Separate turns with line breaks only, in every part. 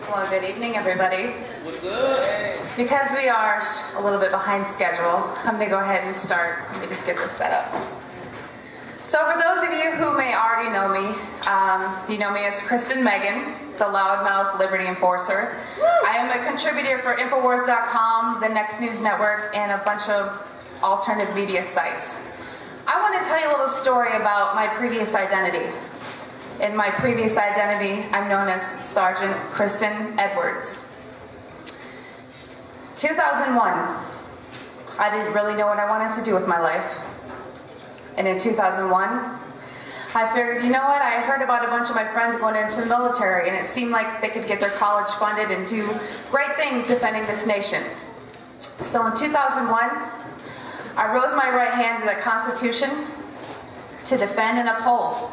Well, good evening, everybody. Because we are a little bit behind schedule, I'm going to go ahead and start. Let me just get this set up. So for those of you who may already know me, you know me as Kristen Meghan, the loudmouth liberty enforcer. I am a contributor for Infowars.com, the Next News Network, and a bunch of alternative media sites. I want to tell you a little story about my previous identity. In my previous identity, I'm known as Sergeant Kristen Edwards. 2001, I didn't really know what I wanted to do with my life. And in 2001, I figured, you know what, I had heard about a bunch of my friends going into the military, and it seemed like they could get their college funded and do great things defending this nation. So in 2001, I rose my right hand to the Constitution to defend and uphold.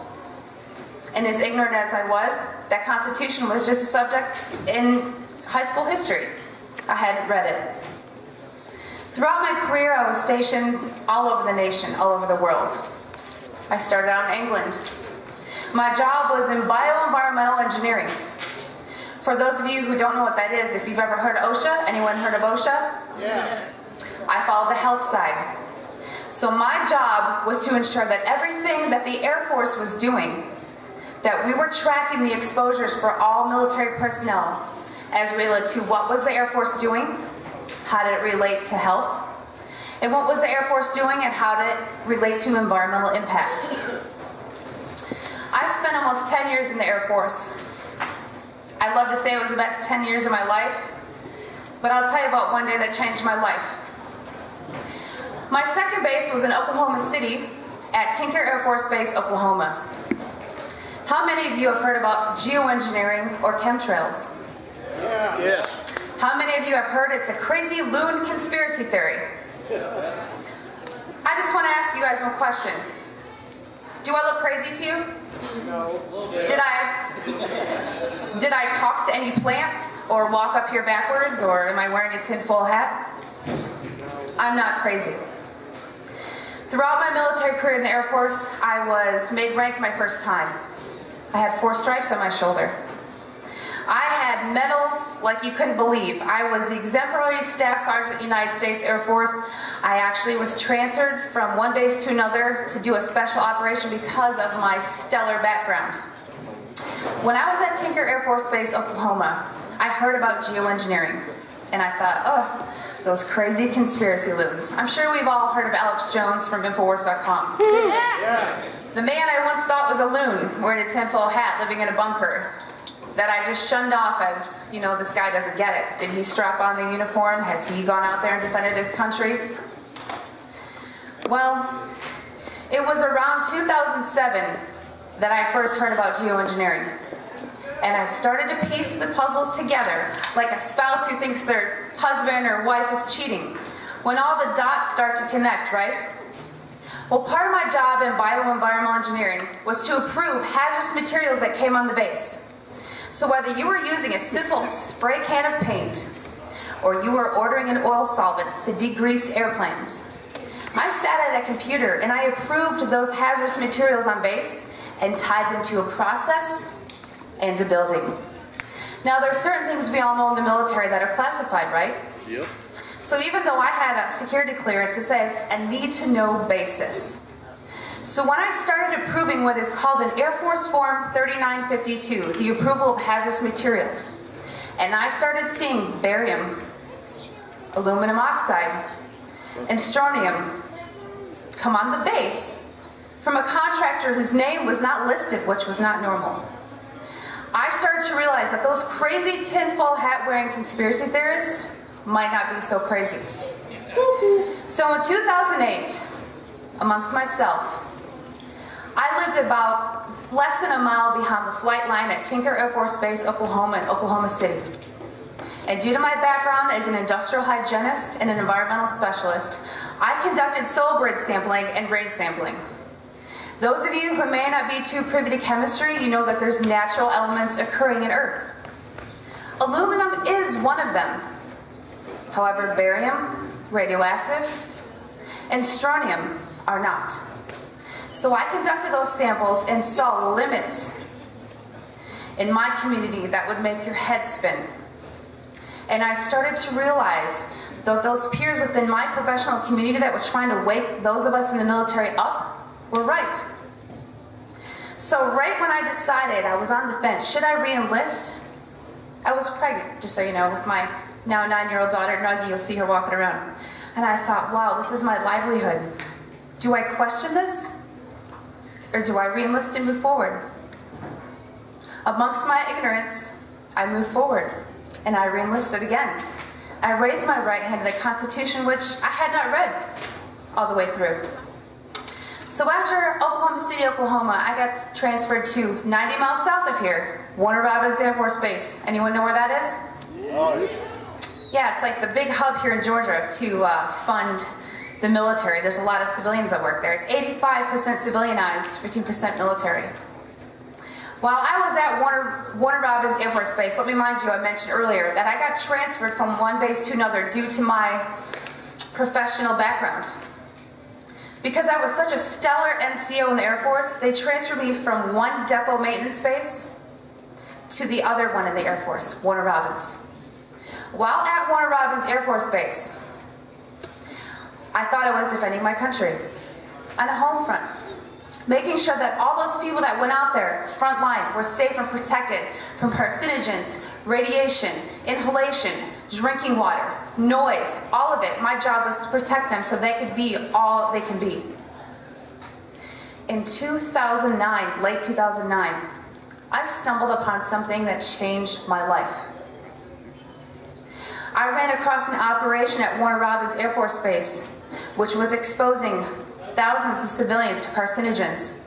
And as ignorant as I was, that Constitution was just a subject in high school history. I hadn't read it. Throughout my career, I was stationed all over the nation, all over the world. I started out in England. My job was in bioenvironmental engineering. For those of you who don't know what that is, if you've ever heard of OSHA, anyone heard of OSHA? Yeah. I followed the health side. So my job was to ensure that everything that the Air Force was doing, that we were tracking the exposures for all military personnel as related to what was the Air Force doing, how did it relate to health, and what was the Air Force doing and how did it relate to environmental impact. I spent almost 10 years in the Air Force. I'd love to say it was the best 10 years of my life, but I'll tell you about one day that changed my life. My second base was in Oklahoma City at Tinker Air Force Base, Oklahoma. How many of you have heard about geoengineering or chemtrails?
Yeah. Yes.
How many of you have heard it's a crazy loon conspiracy theory? I just want to ask you guys one question. Do I look crazy to you?
No.
Did I talk to any plants or walk up here backwards, or am I wearing a tinfoil hat? I'm not crazy. Throughout my military career in the Air Force, I was made rank my first time. I had 4 stripes on my shoulder. I had medals like you couldn't believe. I was the exemplary Staff Sergeant United States Air Force. I actually was transferred from one base to another to do a special operation because of my stellar background. When I was at Tinker Air Force Base, Oklahoma, I heard about geoengineering, and I thought, oh, those crazy conspiracy loons. I'm sure we've all heard of Alex Jones from Infowars.com.
Yeah.
The man I once thought was a loon, wearing a tinfoil hat, living in a bunker, that I just shunned off as, you know, this guy doesn't get it. Did he strap on the uniform? Has he gone out there and defended his country? Well, it was around 2007 that I first heard about geoengineering. And I started to piece the puzzles together, like a spouse who thinks their husband or wife is cheating, when all the dots start to connect, right? Well, part of my job in bioenvironmental engineering was to approve hazardous materials that came on the base. So whether you were using a simple spray can of paint, or you were ordering an oil solvent to degrease airplanes, I sat at a computer and I approved those hazardous materials on base and tied them to a process and a building. Now, there are certain things we all know in the military that are classified, right?
Yep.
So even though I had a security clearance, it says a need-to-know basis. So when I started approving what is called an Air Force Form 3952, the approval of hazardous materials, and I started seeing barium, aluminum oxide, and strontium come on the base from a contractor whose name was not listed, which was not normal, I started to realize that those crazy tinfoil hat-wearing conspiracy theorists might not be so crazy. So in 2008, amongst myself, I lived about less than a mile behind the flight line at Tinker Air Force Base, Oklahoma, in Oklahoma City. And due to my background as an industrial hygienist and an environmental specialist, I conducted soil grid sampling and grade sampling. Those of you who may not be too privy to chemistry, you know that there's natural elements occurring in Earth. Aluminum is one of them. However, barium, radioactive, and strontium are not. So I conducted those samples and saw limits in my community that would make your head spin. And I started to realize that those peers within my professional community that were trying to wake those of us in the military up were right. So right when I decided, I was on the fence, should I re-enlist? I was pregnant, just so you know, with my now 9-year-old daughter, Nuggie. You'll see her walking around. And I thought, wow, this is my livelihood. Do I question this? Or do I re-enlist and move forward? Amongst my ignorance, I moved forward, and I re-enlisted again. I raised my right hand to the Constitution, which I had not read all the way through. So after Oklahoma City, Oklahoma, I got transferred to 90 miles south of here, Warner Robins Air Force Base. Anyone know where that is?
Oh,
Yeah, it's like the big hub here in Georgia to fund the military. There's a lot of civilians that work there. It's 85% civilianized, 15% military. While I was at Warner Robins Air Force Base, let me remind you, I mentioned earlier that I got transferred from one base to another due to my professional background. Because I was such a stellar NCO in the Air Force, they transferred me from one depot maintenance base to the other one in the Air Force, Warner Robins. While at Warner Robins Air Force Base, I thought I was defending my country on a home front, making sure that all those people that went out there, front line, were safe and protected from carcinogens, radiation, inhalation, drinking water, noise, all of it. My job was to protect them so they could be all they can be. In 2009, late 2009, I stumbled upon something that changed my life. I ran across an operation at Warner Robins Air Force Base, which was exposing thousands of civilians to carcinogens.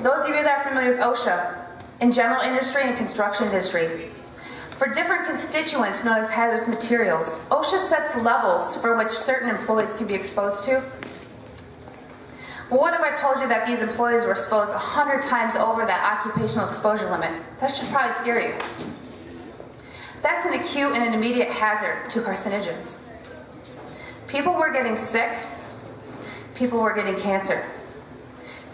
Those of you that are familiar with OSHA, in general industry and construction industry, for different constituents known as hazardous materials, OSHA sets levels for which certain employees can be exposed to. Well, what if I told you that these employees were exposed 100 times over that occupational exposure limit? That should probably scare you. That's an acute and an immediate hazard to carcinogens. People were getting sick. People were getting cancer.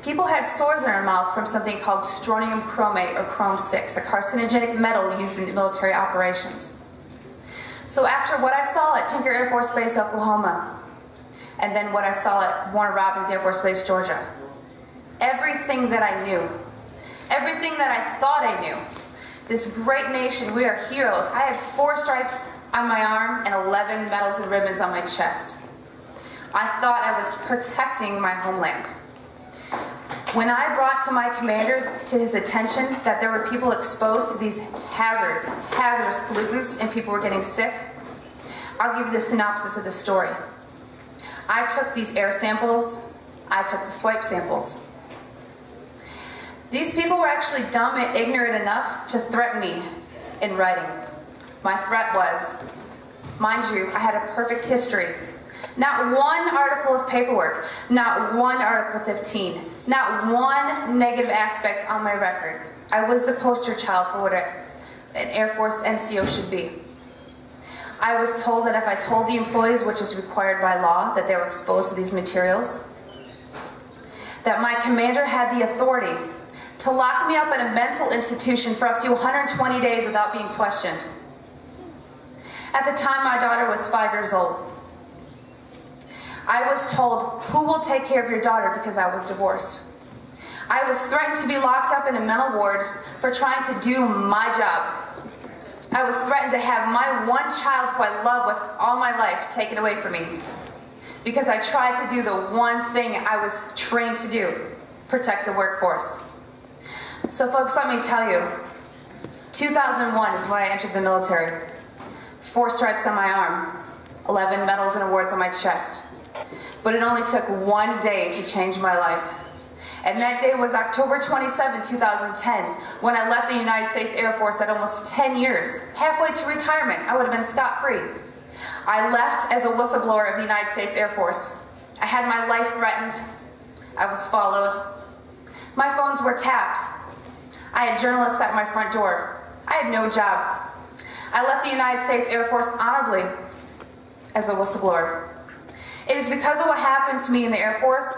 People had sores in their mouth from something called strontium chromate or chrome-6, a carcinogenic metal used in military operations. So after what I saw at Tinker Air Force Base, Oklahoma, and then what I saw at Warner Robins Air Force Base, Georgia, everything that I knew, everything that I thought I knew, this great nation, we are heroes. I had 4 stripes on my arm and 11 medals and ribbons on my chest. I thought I was protecting my homeland. When I brought to my commander to his attention that there were people exposed to these hazardous pollutants and people were getting sick, I'll give you the synopsis of the story. I took these air samples, I took the swipe samples. These people were actually dumb and ignorant enough to threaten me in writing. My threat was, mind you, I had a perfect history. Not one article of paperwork, not one Article 15, not one negative aspect on my record. I was the poster child for what an Air Force NCO should be. I was told that if I told the employees, which is required by law, that they were exposed to these materials, that my commander had the authority to lock me up in a mental institution for up to 120 days without being questioned. At the time, my daughter was 5 years old. I was told, who will take care of your daughter, because I was divorced. I was threatened to be locked up in a mental ward for trying to do my job. I was threatened to have my one child who I love with all my life taken away from me because I tried to do the one thing I was trained to do, protect the workforce. So folks, let me tell you, 2001 is when I entered the military. 4 stripes on my arm, 11 medals and awards on my chest. But it only took one day to change my life. And that day was October 27, 2010, when I left the United States Air Force at almost 10 years, halfway to retirement. I would have been scot-free. I left as a whistleblower of the United States Air Force. I had my life threatened. I was followed. My phones were tapped. I had journalists at my front door. I had no job. I left the United States Air Force honorably as a whistleblower. It is because of what happened to me in the Air Force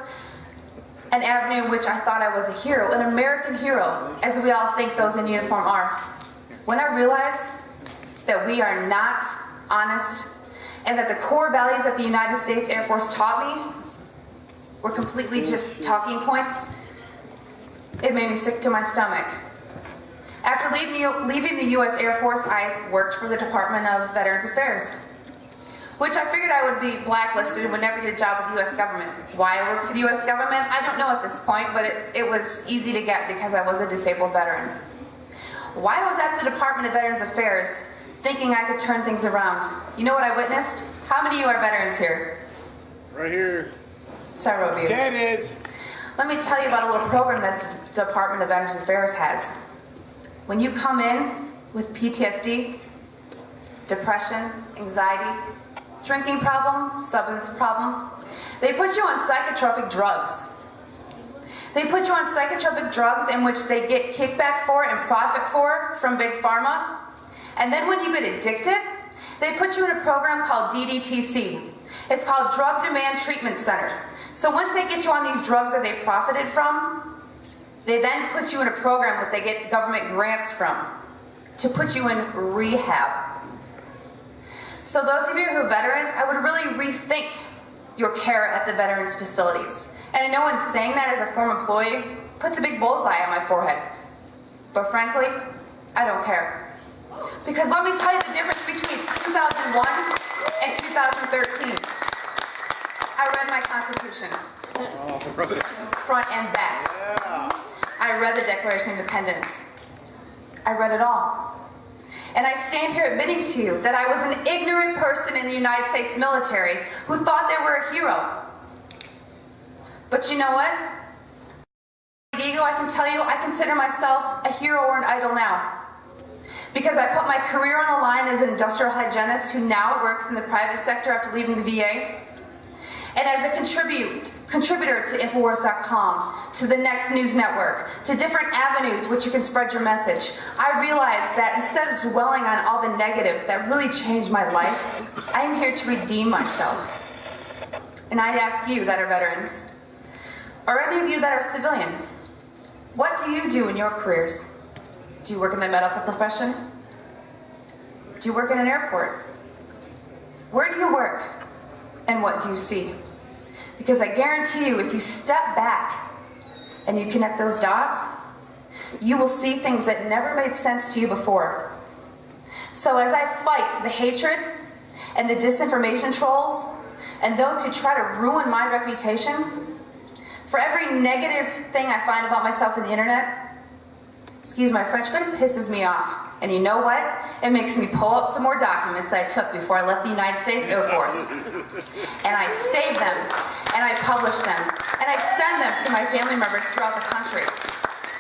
an avenue in which I thought I was a hero, an American hero, as we all think those in uniform are. When I realized that we are not honest and that the core values that the United States Air Force taught me were completely just talking points, it made me sick to my stomach. After leaving the U.S. Air Force, I worked for the Department of Veterans Affairs, which I figured I would be blacklisted and would never get a job with the U.S. government. Why I worked for the U.S. government, I don't know at this point, but it was easy to get because I was a disabled veteran. Why I was at the Department of Veterans Affairs, thinking I could turn things around. You know what I witnessed? How many of you are veterans here?
Right here.
Several of you.
That is.
Let me tell you about a little program that the Department of Veterans Affairs has. When you come in with PTSD, depression, anxiety, drinking problem, substance problem, they put you on psychotropic drugs. They put you on psychotropic drugs in which they get kickback for and profit for from Big Pharma. And then when you get addicted, they put you in a program called DDTC. It's called Drug Demand Treatment Center. So once they get you on these drugs that they profited from, they then put you in a program that they get government grants from to put you in rehab. So those of you who are veterans, I would really rethink your care at the veterans facilities. And I know in saying that as a former employee, puts a big bullseye on my forehead. But frankly, I don't care. Because let me tell you the difference between 2001 and 2013. I read my Constitution, front and back. I read the Declaration of Independence. I read it all. And I stand here admitting to you that I was an ignorant person in the United States military who thought they were a hero. But you know what? Ego, I can tell you, I consider myself a hero or an idol now. Because I put my career on the line as an industrial hygienist who now works in the private sector after leaving the VA. And as a contributor to Infowars.com, to the Next News Network, to different avenues which you can spread your message, I realized that instead of dwelling on all the negative that really changed my life, I am here to redeem myself. And I'd ask you that are veterans, or any of you that are civilian, what do you do in your careers? Do you work in the medical profession? Do you work in an airport? Where do you work? And what do you see? Because I guarantee you, if you step back and you connect those dots, you will see things that never made sense to you before. So as I fight the hatred and the disinformation trolls and those who try to ruin my reputation, for every negative thing I find about myself on the internet, excuse my French, but it pisses me off. And you know what? It makes me pull out some more documents that I took before I left the United States Air Force. And I save them, and I publish them, and I send them to my family members throughout the country.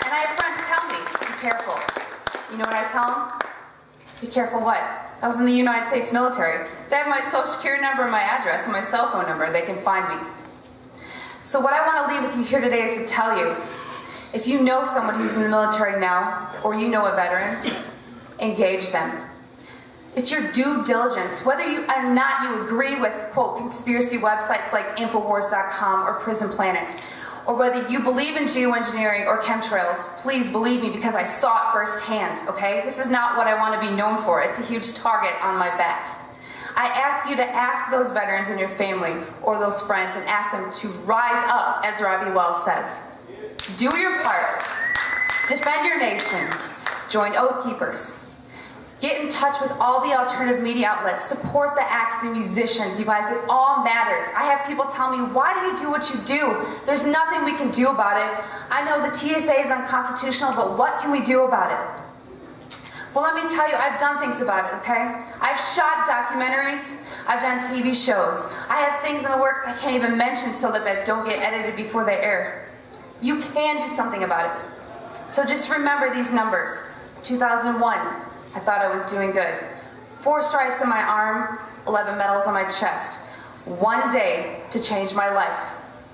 And I have friends tell me, be careful. You know what I tell them? Be careful what? I was in the United States military. They have my social security number and my address and my cell phone number. They can find me. So what I want to leave with you here today is to tell you, if you know someone who's in the military now, or you know a veteran, engage them. It's your due diligence. Whether you or not you agree with, quote, conspiracy websites like Infowars.com or Prison Planet, or whether you believe in geoengineering or chemtrails, please believe me because I saw it firsthand, okay? This is not what I want to be known for. It's a huge target on my back. I ask you to ask those veterans in your family or those friends and ask them to rise up, as Robbie Wells says. Do your part. Defend your nation. Join Oath Keepers. Get in touch with all the alternative media outlets. Support the acts and musicians. You guys, it all matters. I have people tell me, why do you do what you do? There's nothing we can do about it. I know the TSA is unconstitutional, but what can we do about it? Well, let me tell you, I've done things about it, okay? I've shot documentaries. I've done TV shows. I have things in the works I can't even mention so that they don't get edited before they air. You can do something about it. So just remember these numbers. 2001, I thought I was doing good. 4 stripes on my arm, 11 medals on my chest. One day to change my life.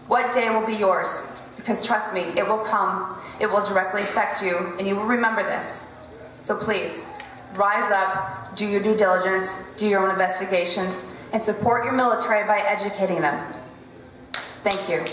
What day will be yours? Because trust me, it will come. It will directly affect you, and you will remember this. So please, rise up, do your due diligence, do your own investigations, and support your military by educating them. Thank you.